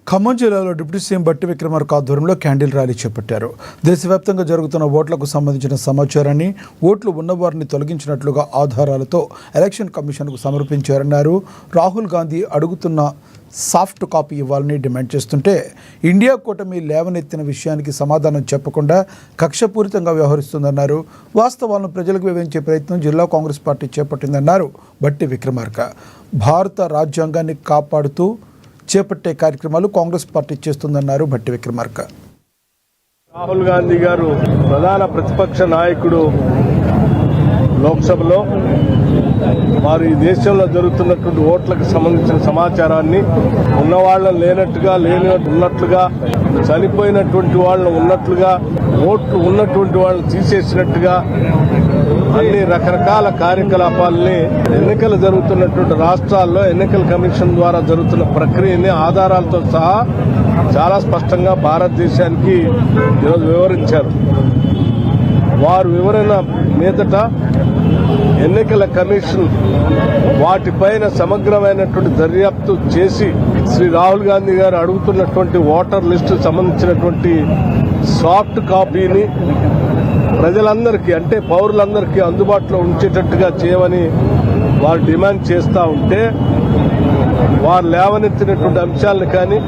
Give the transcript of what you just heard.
ఖమ్మం జిల్లాలో deputy CM బట్టి విక్రమార్క ఆధ్వర్యంలో క్యాండిల్ ర్యాలీ చేపట్టారు. దేశవ్యాప్తంగా జరుగుతున్న ఓట్లకు సంబంధించిన సమాచారాన్ని, ఓట్లు ఉన్నవారిని తొలగించినట్లుగా ఆధారాలతో ఎలక్షన్ కమిషన్కు సమర్పించారన్నారు. రాహుల్ గాంధీ అడుగుతున్న సాఫ్ట్ కాపీ ఇవ్వాలని డిమాండ్ చేస్తుంటే ఇండియా కూటమి లేవనెత్తిన విషయానికి సమాధానం చెప్పకుండా కక్షపూరితంగా వ్యవహరిస్తుందన్నారు. వాస్తవాలను ప్రజలకు వివరించే ప్రయత్నం జిల్లా కాంగ్రెస్ పార్టీ చేపట్టిందన్నారు బట్టి విక్రమార్క. భారత రాజ్యాంగాన్ని కాపాడుతూ చేపట్టే కార్యక్రమాలు కాంగ్రెస్ పార్టీ చేస్తుందన్నారు బట్టి విక్రమార్క. రాహుల్ గాంధీ గారు ప్రధాన ప్రతిపక్ష నాయకుడు లోక్సభలో వారు ఈ దేశంలో జరుగుతున్నటువంటి ఓట్లకు సంబంధించిన సమాచారాన్ని ఉన్నవాళ్ళని లేనట్టుగా, ఉన్నట్లుగా, చనిపోయినటువంటి వాళ్ళని ఉన్నట్లుగా, ఓట్లు ఉన్నటువంటి వాళ్ళని తీసేసినట్టుగా అన్ని రకరకాల కార్యకలాపాలని ఎన్నికలు జరుగుతున్నటువంటి రాష్ట్రాల్లో ఎన్నికల కమిషన్ ద్వారా జరుగుతున్న ప్రక్రియని ఆధారాలతో సహా చాలా స్పష్టంగా భారతదేశానికి ఈరోజు వివరించారు. వారు వివరణ మీదట ఎన్నికల కమిషన్ వాటిపైన సమగ్రమైనటువంటి దర్యాప్తు చేసి శ్రీ రాహుల్ గాంధీ గారు అడుగుతున్నటువంటి ఓటర్ లిస్టు సంబంధించినటువంటి సాఫ్ట్ కాపీని ప్రజలందరికీ, అంటే పౌరులందరికీ అందుబాటులో ఉంచేటట్టుగా చేయమని వారు డిమాండ్ చేస్తూ ఉంటే వారు లేవనెత్తినటువంటి అంశాలను కానీ